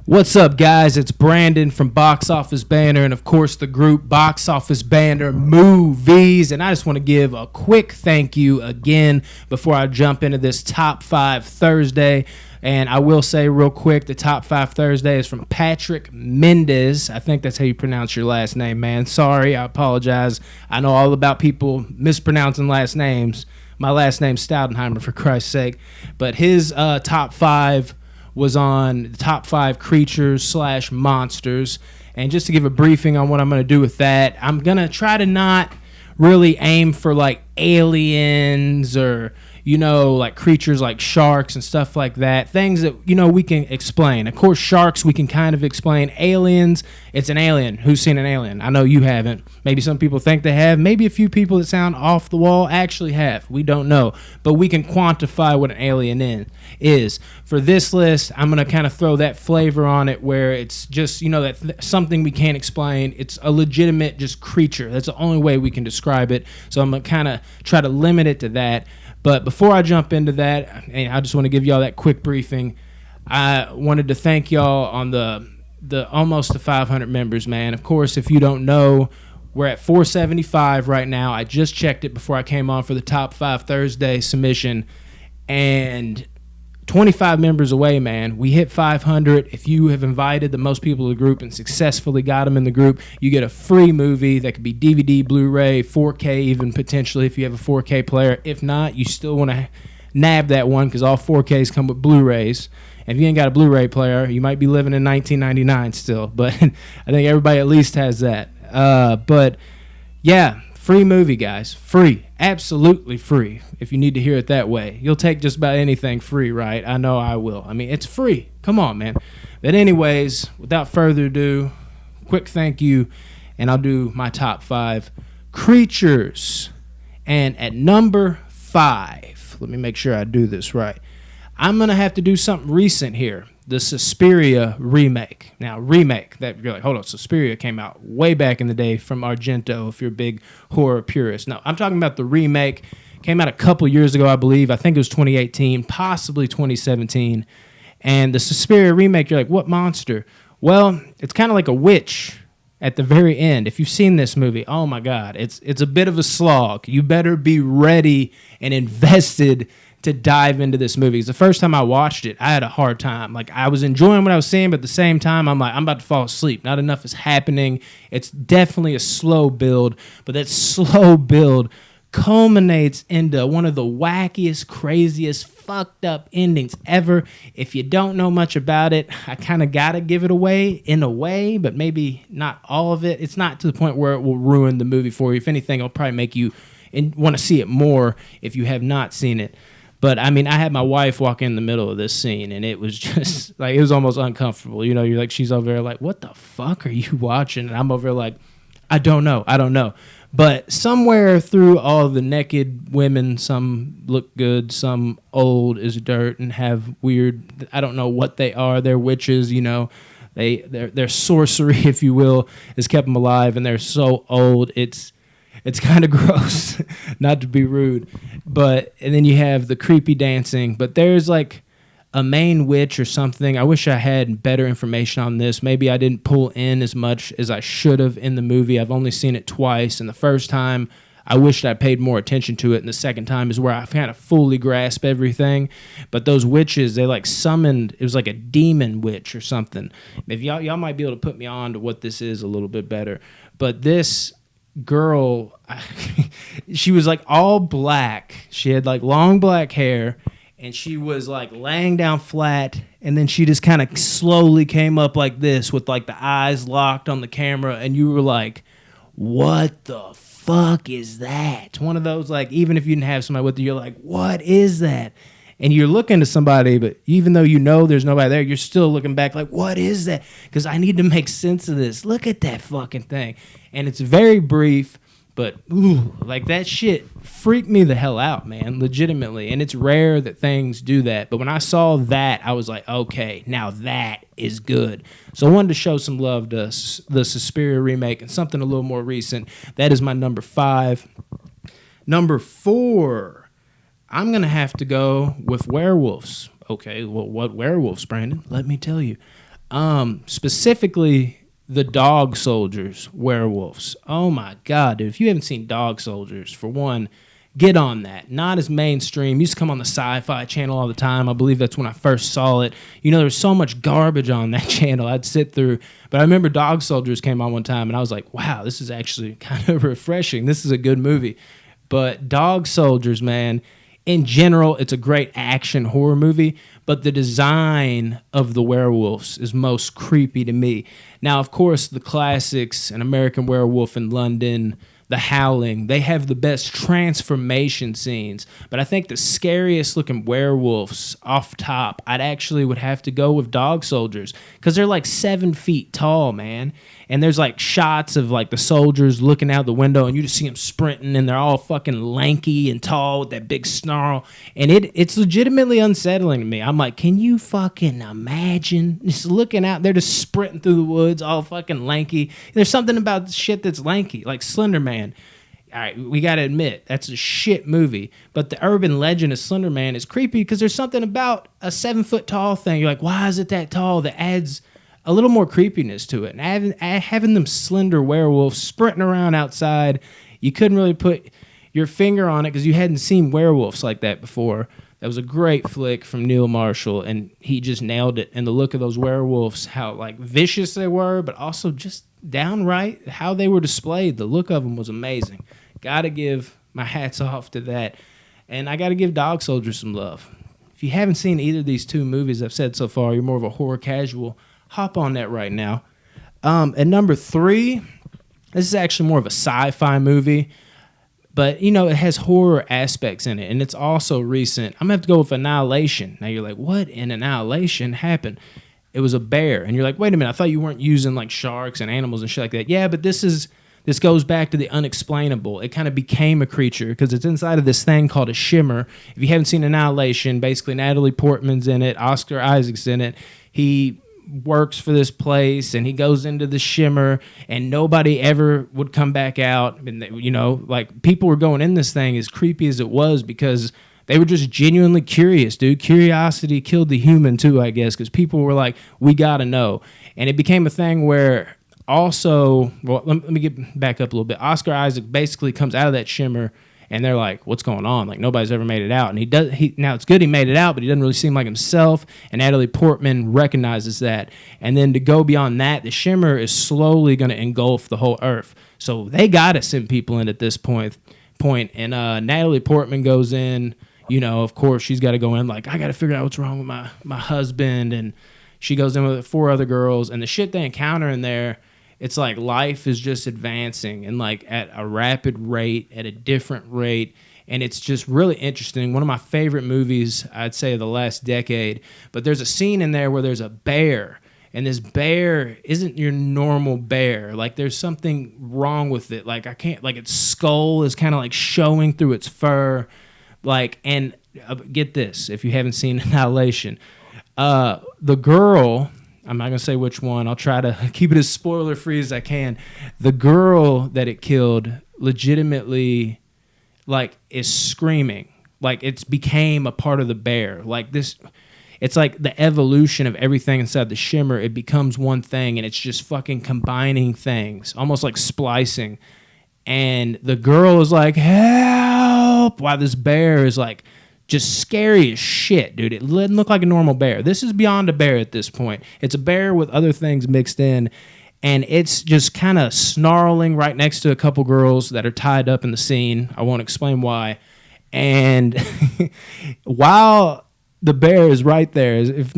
What's up, guys? It's Brandon from Box Office Banter, and of course the group Box Office Banter Movies. And I just want to give a quick thank you again before I jump into this Top 5 Thursday. And I will say real quick, the Top 5 Thursday is from Patrick Mendez. I think that's how you pronounce your last name, man. Sorry, I apologize. I know all about people mispronouncing last names. My last name's Stoudenheimer, for Christ's sake. But his Top 5 was on the top 5 creatures / monsters. And just to give a briefing on what I'm going to do with that, I'm going to try to not really aim for like aliens or, you know, like creatures like sharks and stuff like that. Things that, you know, we can explain. Of course, sharks we can kind of explain. Aliens, it's an alien. Who's seen an alien? I know you haven't. Maybe some people think they have. Maybe a few people that sound off the wall actually have. We don't know. But we can quantify what an alien is. For this list, I'm going to kind of throw that flavor on it where it's just, you know, that something we can't explain. It's a legitimate just creature. That's the only way we can describe it. So I'm going to kind of try to limit it to that. But before I jump into that, and I just want to give y'all that quick briefing. I wanted to thank y'all on the almost the 500 members, man. Of course, if you don't know, we're at 475 right now. I just checked it before I came on for the Top 5 Thursday submission, and 25 members away, man. We hit 500. If you have invited the most people to the group and successfully got them in the group, you get a free movie that could be DVD, Blu-ray, 4K even potentially if you have a 4K player. If not, you still want to nab that one because all 4Ks come with Blu-rays. If you ain't got a Blu-ray player, you might be living in 1999 still, but I think everybody at least has that. But yeah, free movie, guys. Free. Absolutely free, if you need to hear it that way. You'll take just about anything free, right? I know I will. I mean, it's free. Come on, man. But anyways, without further ado, quick thank you, and I'll do my top 5 creatures. And at number 5, let me make sure I do this right. I'm going to have to do something recent here. The Suspiria remake. Now, remake, that you're like, hold on, Suspiria came out way back in the day from Argento, if you're a big horror purist. No, I'm talking about the remake. Came out a couple years ago, I believe. I think it was 2018, possibly 2017. And the Suspiria remake, you're like, what monster? Well, it's kind of like a witch at the very end. If you've seen this movie, oh my God, it's a bit of a slog. You better be ready and invested to dive into this movie. Because the first time I watched it, I had a hard time. Like, I was enjoying what I was seeing, but at the same time, I'm like, I'm about to fall asleep. Not enough is happening. It's definitely a slow build, but that slow build culminates into one of the wackiest, craziest, fucked up endings ever. If you don't know much about it, I kind of got to give it away in a way, but maybe not all of it. It's not to the point where it will ruin the movie for you. If anything, it'll probably make you want to see it more if you have not seen it. But, I mean, I had my wife walk in the middle of this scene, and it was just, like, it was almost uncomfortable. You know, you're like, she's over there like, what the fuck are you watching? And I'm over there like, I don't know. But somewhere through all the naked women, some look good, some old as dirt and have weird, I don't know what they are. They're witches, you know. Their sorcery, if you will, has kept them alive, and they're so old, it's kind of gross, not to be rude. And then you have the creepy dancing. But there's like a main witch or something. I wish I had better information on this. Maybe I didn't pull in as much as I should have in the movie. I've only seen it twice. And the first time, I wished I paid more attention to it. And the second time is where I kind of fully grasp everything. But those witches, they like summoned, it was like a demon witch or something. If y'all might be able to put me on to what this is a little bit better. But this girl, she was like all black. She had like long black hair, and she was like laying down flat, and then she just kind of slowly came up like this with like the eyes locked on the camera, and you were like, what the fuck is that? One of those, like, even if you didn't have somebody with you, you're like, what is that? And you're looking to somebody, but even though you know there's nobody there, you're still looking back like, what is that? Because I need to make sense of this. Look at that fucking thing. And it's very brief, but ooh, like that shit freaked me the hell out, man, legitimately. And it's rare that things do that. But when I saw that, I was like, okay, now that is good. So I wanted to show some love to the Suspiria remake and something a little more recent. That is my number 5. Number 4. I'm going to have to go with werewolves. Okay, well, what werewolves, Brandon? Let me tell you. Specifically the Dog Soldiers werewolves. Oh my god, dude! If you haven't seen Dog Soldiers, for one, get on that. Not as mainstream. Used to come on the Sci-Fi Channel all the time. I believe that's when I first saw it. You know, there's so much garbage on that channel I'd sit through. But I remember Dog Soldiers came on one time, and I was like, wow, this is actually kind of refreshing. This is a good movie. But Dog Soldiers, man, in general, it's a great action horror movie, but the design of the werewolves is most creepy to me. Now, of course, the classics, An American Werewolf in London, The Howling, they have the best transformation scenes, but I think the scariest looking werewolves off top, I'd actually would have to go with Dog Soldiers, because they're like 7 feet tall, man. And there's like shots of like the soldiers looking out the window, and you just see them sprinting, and they're all fucking lanky and tall with that big snarl. And it's legitimately unsettling to me. I'm like, can you fucking imagine just looking out? They're just sprinting through the woods, all fucking lanky. There's something about shit that's lanky, like Slender Man. All right, we got to admit, that's a shit movie. But the urban legend of Slender Man is creepy because there's something about a 7 foot tall thing. You're like, why is it that tall? That adds a little more creepiness to it. And having them slender werewolves sprinting around outside, you couldn't really put your finger on it because you hadn't seen werewolves like that before. That was a great flick from Neil Marshall, and he just nailed it. And the look of those werewolves, how like vicious they were, but also just downright how they were displayed. The look of them was amazing. Gotta give my hats off to that. And I gotta give Dog Soldiers some love. If you haven't seen either of these two movies I've said so far, you're more of a horror casual, hop on that right now. At number 3, this is actually more of a sci-fi movie, but you know, it has horror aspects in it, and it's also recent. I'm gonna have to go with Annihilation. Now you're like, what in Annihilation happened? It was a bear, and you're like, wait a minute, I thought you weren't using like sharks and animals and shit like that. Yeah, but this goes back to the unexplainable. It kind of became a creature because it's inside of this thing called a shimmer. If you haven't seen Annihilation, basically Natalie Portman's in it, Oscar Isaac's in it. He works for this place, and he goes into the shimmer, and nobody ever would come back out. And you know, like, people were going in this thing, as creepy as it was, because they were just genuinely curious, dude. Curiosity killed the human too, I guess, because people were like, we gotta know. And it became a thing where also, well, let me get back up a little bit. Oscar Isaac basically comes out of that shimmer, and they're like, what's going on? Like, nobody's ever made it out. And now it's good he made it out, but he doesn't really seem like himself. And Natalie Portman recognizes that. And then to go beyond that, the shimmer is slowly going to engulf the whole earth. So they got to send people in at this point. And Natalie Portman goes in, you know, of course, she's got to go in like, I got to figure out what's wrong with my husband. And she goes in with 4 other girls. And the shit they encounter in there, it's like life is just advancing, and like at a rapid rate, at a different rate. And it's just really interesting. One of my favorite movies, I'd say, of the last decade. But there's a scene in there where there's a bear, and this bear isn't your normal bear. Like, there's something wrong with it. Like, its skull is kind of like showing through its fur. Like, and get this, if you haven't seen Annihilation, the girl, I'm not going to say which one. I'll try to keep it as spoiler-free as I can. The girl that it killed legitimately, like, is screaming. Like, it's became a part of the bear. Like, this, it's like the evolution of everything inside the shimmer. It becomes one thing, and it's just fucking combining things, almost like splicing. And the girl is like, help, while this bear is like, just scary as shit, dude. It didn't look like a normal bear. This is beyond a bear at this point. It's a bear with other things mixed in, and it's just kind of snarling right next to a couple girls that are tied up in the scene. I won't explain why. And while the bear is right there, if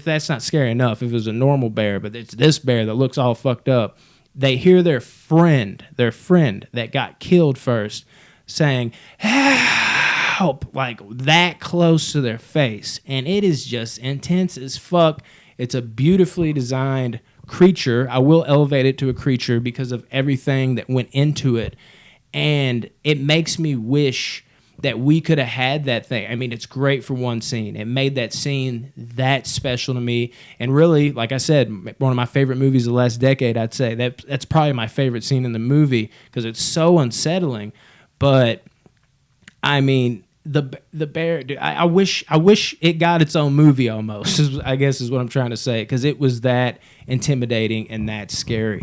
that's not scary enough, if it was a normal bear, but it's this bear that looks all fucked up, they hear their friend that got killed first saying, help, like that close to their face. And it is just intense as fuck. It's a beautifully designed creature. I will elevate it to a creature because of everything that went into it. And it makes me wish that we could have had that thing. I mean, it's great for one scene. It made that scene that special to me. And really, like I said, one of my favorite movies of the last decade, I'd say. That's probably my favorite scene in the movie because it's so unsettling. But, I mean, the bear, dude, I wish it got its own movie almost. I guess is what I'm trying to say, because it was that intimidating and that scary.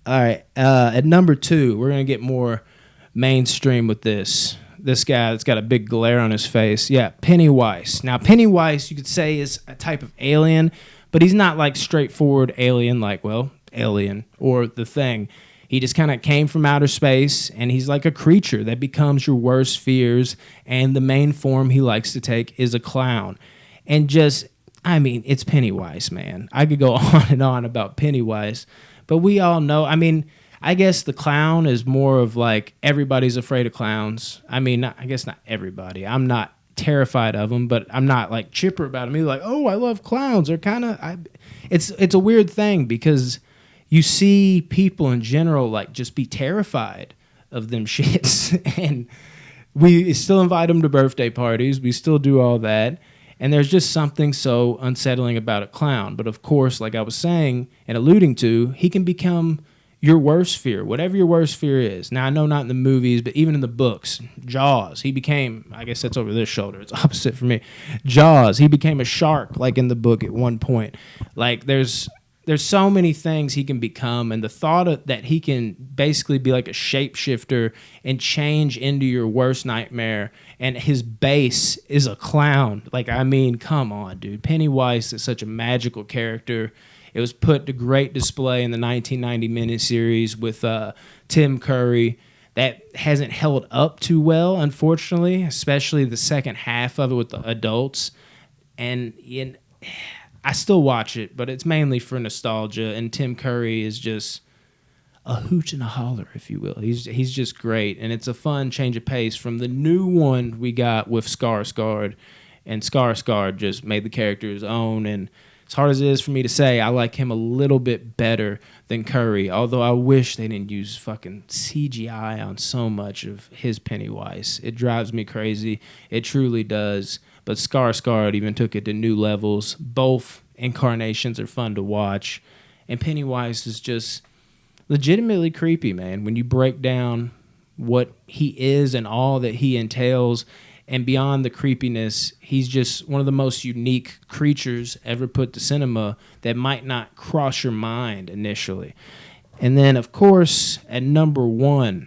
All right, at number 2, we're gonna get more mainstream with this. This guy that's got a big glare on his face. Yeah, Pennywise. Now, Pennywise, you could say, is a type of alien, but he's not like straightforward alien, like, well, Alien or The Thing. He just kind of came from outer space, and he's like a creature that becomes your worst fears, and the main form he likes to take is a clown. And just, I mean, it's Pennywise, man. I could go on and on about Pennywise, but we all know, I mean, I guess the clown is more of like everybody's afraid of clowns. I mean, I guess not everybody. I'm not terrified of them, but I'm not like chipper about them. Either like, oh, I love clowns. Or kind of, it's a weird thing because you see people in general like just be terrified of them shits, and we still invite them to birthday parties. We still do all that. And there's just something so unsettling about a clown. But of course, like I was saying and alluding to, he can become your worst fear, whatever your worst fear is. Now, I know not in the movies, but even in the books, Jaws, he became, I guess that's over this shoulder, it's opposite for me. Jaws, he became a shark, like in the book at one point. Like, there's so many things he can become, and the thought that he can basically be like a shapeshifter and change into your worst nightmare, and his base is a clown. Like, I mean, come on, dude. Pennywise is such a magical character. It was put to great display in the 1990 miniseries with Tim Curry. That hasn't held up too well, unfortunately, especially the second half of it with the adults. And I still watch it, but it's mainly for nostalgia. And Tim Curry is just a hoot and a holler, if you will. He's just great, and it's a fun change of pace from the new one we got with Skarsgård. And Skarsgård just made the character his own, and as hard as it is for me to say, I like him a little bit better than Curry, although I wish they didn't use fucking CGI on so much of his Pennywise. It drives me crazy. It truly does. But Skarsgård even took it to new levels. Both incarnations are fun to watch. And Pennywise is just legitimately creepy, man. When you break down what he is and all that he entails, and beyond the creepiness, he's just one of the most unique creatures ever put to cinema that might not cross your mind initially. And then, of course, at number 1,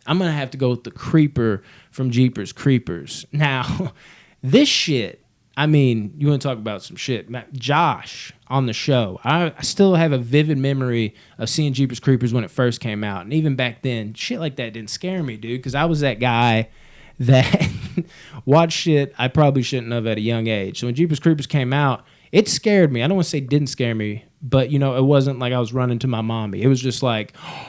I'm going to have to go with the Creeper from Jeepers Creepers. Now, this shit, I mean, you want to talk about some shit. Josh on the show, I still have a vivid memory of seeing Jeepers Creepers when it first came out. And even back then, shit like that didn't scare me, dude, because I was that guy that watched shit I probably shouldn't have at a young age. So when Jeepers Creepers came out, it scared me. I don't want to say it didn't scare me, but, you know, it wasn't like I was running to my mommy. It was just like, oh,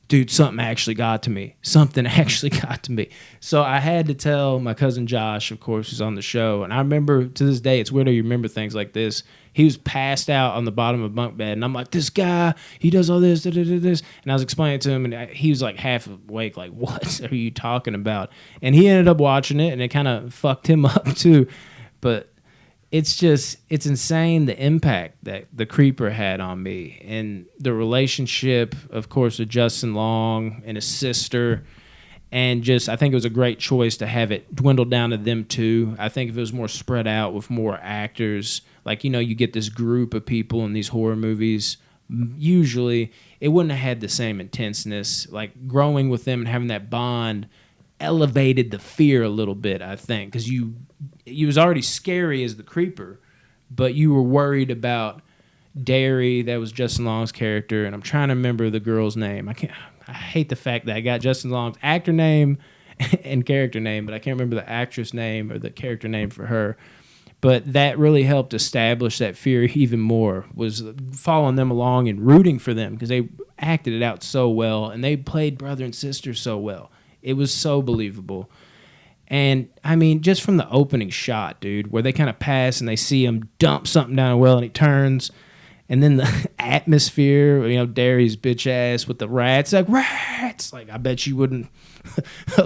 dude, something actually got to me. Something actually got to me. So I had to tell my cousin Josh, of course, who's on the show. And I remember to this day, it's weird how you remember things like this. He was passed out on the bottom of a bunk bed. And I'm like, this guy, he does all this, this. And I was explaining to him, and he was like half awake, like, what are you talking about? And he ended up watching it, and it kind of fucked him up too. But it's insane the impact that the Creeper had on me, and the relationship, of course, with Justin Long and his sister. And just, I think it was a great choice to have it dwindle down to them two. I think if it was more spread out with more actors, like, you know, you get this group of people in these horror movies, usually it wouldn't have had the same intenseness. Like, growing with them and having that bond elevated the fear a little bit, I think, because you was already scary as the Creeper, but you were worried about Derry. That was Justin Long's character, and I'm trying to remember the girl's name. I hate the fact that I got Justin Long's actor name and character name, but I can't remember the actress name or the character name for her. But that really helped establish that fear even more, was following them along and rooting for them, because they acted it out so well, and they played brother and sister so well. It was so believable. And, I mean, just from the opening shot, dude, where they kind of pass and they see him dump something down a well and he turns, and then the atmosphere, you know, Derry's bitch ass with the rats, like, rats! Like, I bet you wouldn't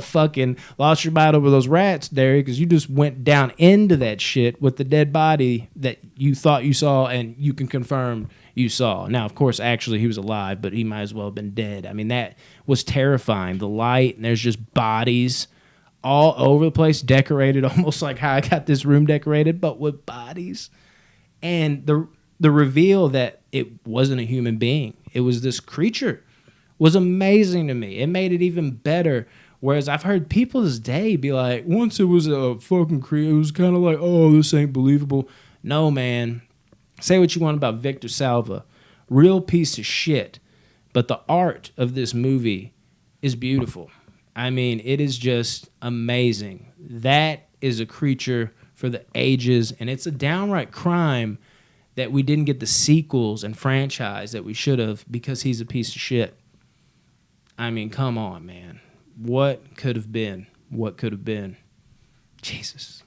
fucking lost your mind over those rats, Derry, because you just went down into that shit with the dead body that you thought you saw and you can confirm you saw. Now, of course, actually, he was alive, but he might as well have been dead. I mean, that was terrifying. The light, and there's just bodies all over the place, decorated almost like how I got this room decorated, but with bodies. And the reveal that it wasn't a human being, it was this creature, was amazing to me. It made it even better. Whereas I've heard people this day be like, once it was a fucking creature, it was kind of like, oh, this ain't believable. No, man. Say what you want about Victor Salva. Real piece of shit. But the art of this movie is beautiful. I mean, it is just amazing. That is a creature for the ages, and it's a downright crime that we didn't get the sequels and franchise that we should have because he's a piece of shit. I mean, come on, man. What could have been? What could have been? Jesus.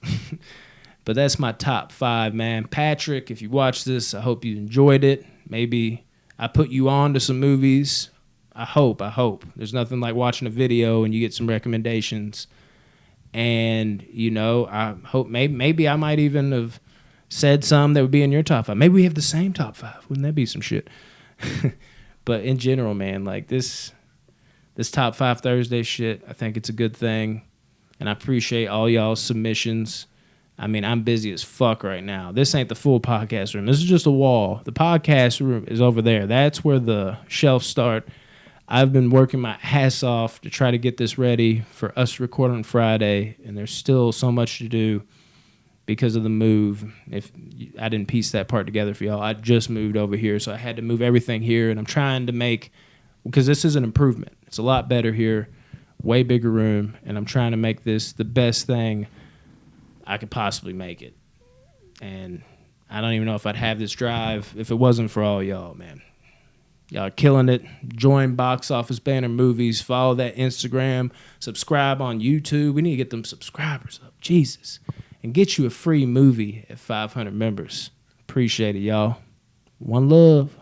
But that's my top 5, man. Patrick, if you watch this, I hope you enjoyed it. Maybe I put you on to some movies. I hope. There's nothing like watching a video and you get some recommendations. And, you know, I hope maybe I might even have said some that would be in your top 5. Maybe we have the same top 5. Wouldn't that be some shit? But in general, man, like this top 5 Thursday shit, I think it's a good thing. And I appreciate all y'all's submissions. I mean, I'm busy as fuck right now. This ain't the full podcast room. This is just a wall. The podcast room is over there. That's where the shelves start. I've been working my ass off to try to get this ready for us to record on Friday, and there's still so much to do because of the move. If I didn't piece that part together for y'all, I just moved over here, so I had to move everything here, and I'm trying to make, because this is an improvement. It's a lot better here, way bigger room, and I'm trying to make this the best thing I could possibly make it. And I don't even know if I'd have this drive if it wasn't for all y'all, man. Y'all are killing it. Join Box Office Banter Movies. Follow that Instagram. Subscribe on YouTube. We need to get them subscribers up. Jesus. And get you a free movie at 500 members. Appreciate it, y'all. One love.